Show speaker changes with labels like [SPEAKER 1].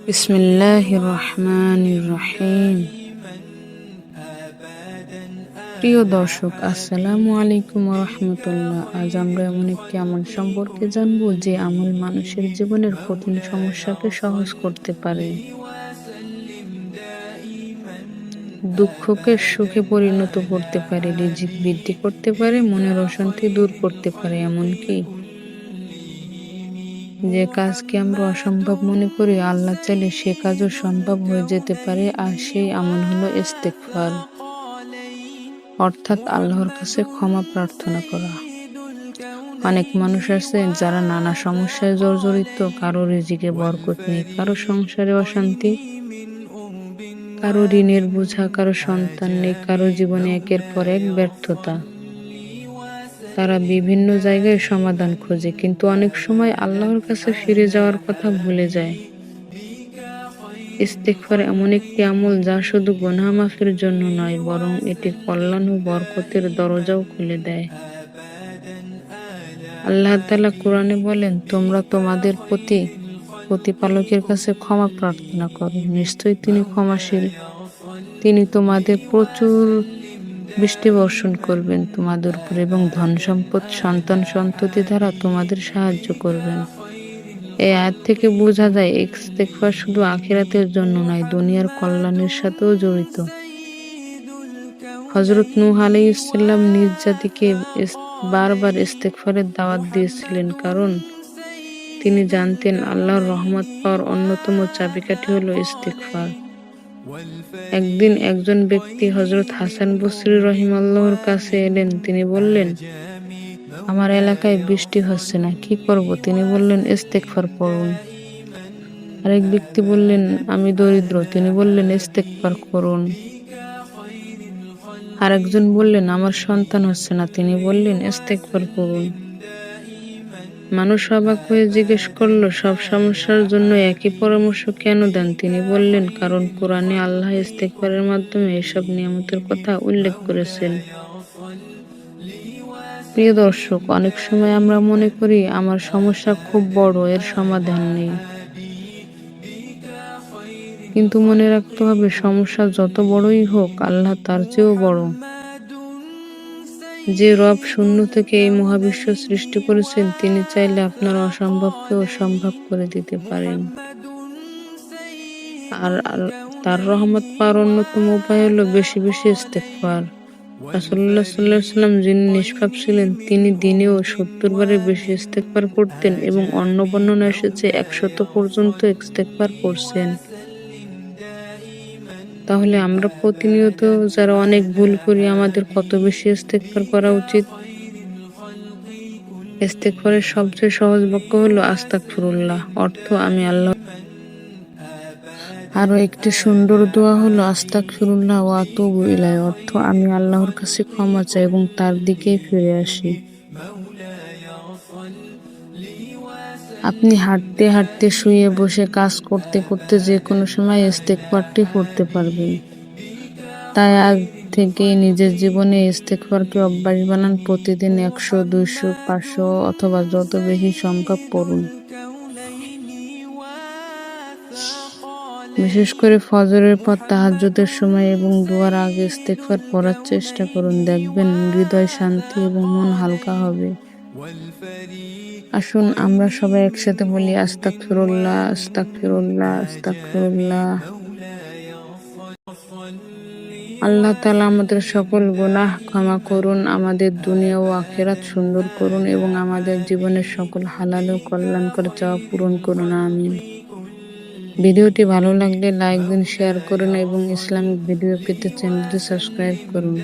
[SPEAKER 1] বিসমিল্লাহির রহমানির রহিম। প্রিয় দর্শক, আসসালামু আলাইকুম ওয়া রাহমাতুল্লাহ। আজ আমরা এমন একটি আমল সম্পর্কে জানব যে আমল মানুষের জীবনের কঠিন সমস্যাকে সহজ করতে পারে, দুঃখকে সুখে পরিণত করতে পারে, রিজিক বৃদ্ধি করতে পারে, মনের অশান্তি দূর করতে পারে। এমনকি যে কাজকে আমরা অসম্ভব মনে করি, আল্লাহ চাইলে সে কাজও সম্ভব হয়ে যেতে পারে। আর সেই আমল হলো ইস্তেগফার, অর্থাৎ আল্লাহর কাছে ক্ষমা প্রার্থনা করা। অনেক মানুষ আছে যারা নানা সমস্যায় জর্জরিত। কারো রিজিকে বরকত নেই, কারো সংসারে অশান্তি, কারো ঋণের বোঝা, কারো সন্তান নেই, কারো জীবনে একের পর এক ব্যর্থতা। তারা বিভিন্ন জায়গায় সমাধান খোঁজে, কিন্তু অনেক সময় আল্লাহর কাছে ফিরে যাওয়ার কথা ভুলে যায়। ইস্তেগফার এমন একটি আমল যা শুধু গুনাহ মাফের জন্য নয়, বরং এটি কল্যাণ ও বরকতের দরজাও খুলে দেয়। আল্লাহ তাআলা কোরআনে বলেন, তোমরা তোমাদের প্রতিপালকের কাছে ক্ষমা প্রার্থনা করো, নিশ্চয়ই তিনি ক্ষমাশীল। তিনি তোমাদের প্রচুর বৃষ্টি বর্ষণ করবেন তোমাদের উপর এবং ধন সম্পদ, সন্তান সন্ততি দ্বারা তোমাদের সাহায্য করবেন। এই আয়াত থেকে বোঝা যায় ইস্তেগফার শুধু আখিরাতের জন্য নয়, দুনিয়ার কল্যাণের সাথেও জড়িত। হযরত নূহ আলাইহিস সালাম নিজ জাতিকে বারবার ইস্তেগফারের দাওয়াত দিয়েছিলেন, কারণ তিনি জানতেন আল্লাহর রহমত পাওয়ার অন্যতম চাবিকাঠি হলো ইস্তেগফার। একদিন একজন ব্যক্তি হযরত হাসান বসরি রাহিমাহুল্লাহর কাছে এলেন। তিনি বললেন, আমার এলাকায় বৃষ্টি হচ্ছে না, কি করব? তিনি বললেন, ইস্তেগফার পড়ুন। আরেক ব্যক্তি বললেন, আমি দরিদ্র। তিনি বললেন, ইস্তেগফার করুন। আরেকজন বললেন, আমার সন্তান হচ্ছে না। তিনি বললেন, ইস্তেগফার করুন। মানুষ অবাক হয়ে জিজ্ঞেস করল, সব সমস্যার জন্য একই পরামর্শ কেন দেন? তিনি বললেন, কারণ কোরআনে আল্লাহ ইস্তেগফারের মাধ্যমে এসব নিয়ামতের কথা উল্লেখ করেছেন। প্রিয় দর্শক, অনেক সময় আমরা মনে করি আমার সমস্যা খুব বড়, এর সমাধান নেই। কিন্তু মনে রাখতে হবে, সমস্যা যত বড়ই হোক, আল্লাহ তার চেয়েও বড়। যে রব শূন্য থেকে এই মহাবিশ্ব সৃষ্টি করেছেন, তিনি চাইলে আপনার অসম্ভবকেও সম্ভব করে দিতে পারেন। আর তার রহমত পাওয়ার অন্যতম উপায় হলো বেশি বেশি ইস্তেগফার। রাসূলুল্লাহ সাল্লাল্লাহু আলাইহি ওয়াসাল্লাম, যিনি নিষ্পাপ ছিলেন, তিনি দিনেও ৭০ বারের বেশি ইস্তেগফার করতেন এবং অন্য বর্ণনায় এসেছে ১০০ পর্যন্ত ইস্তেগফার করছেন। তাহলে আমরা প্রতিনিয়ত যারা অনেক ভুল করি, আমাদের কত বেশি ইস্তেগফার করা উচিত? ইস্তেগফারের সবচেয়ে সহজ বাক্য হলো আস্তাগফিরুল্লাহ, অর্থ আমি আল্লাহ। আরো একটি সুন্দর দোয়া হলো আস্তাগফিরুল্লাহ ওয়া আতুবু ইলাইহি, অর্থ আমি আল্লাহর কাছে ক্ষমা চাই এবং তার দিকেই ফিরে আসি। আপনি হাঁটতে হাঁটতে, শুয়ে বসে, কাজ করতে করতে যে কোনো সময় ইস্তেগফারটি করতে পারবেন। তাই আজ থেকে নিজের জীবনে ইস্তেগফারকে অভ্যাস বানান। প্রতিদিন ১০০, ২০০, ৫০০ অথবা যত বেশি সম্ভব পড়ুন। বিশেষ করে ফজরের পর, তাহাজ্জুদের সময় এবং দোয়ার আগে ইস্তেগফার পড়ার চেষ্টা করুন। দেখবেন হৃদয় শান্তি এবং মন হালকা হবে। আসুন আমরা সবাই একসাথে বলি, আস্তাগফিরুল্লাহ, আস্তাগফিরুল্লাহ, আস্তাগফিরুল্লাহ। আল্লাহ তাআলা আমাদের সকল গুনাহ ক্ষমা করুন, আমাদের দুনিয়া ও আখিরাত সুন্দর করুন এবং আমাদের জীবনের সকল হালাল ও কল্যাণকর চাওয়া পূরণ করুন। আমিন। ভিডিওটি ভালো লাগলে লাইক দিন, শেয়ার করুন এবং ইসলামিক ভিডিও পেতে চ্যানেলটি সাবস্ক্রাইব করুন।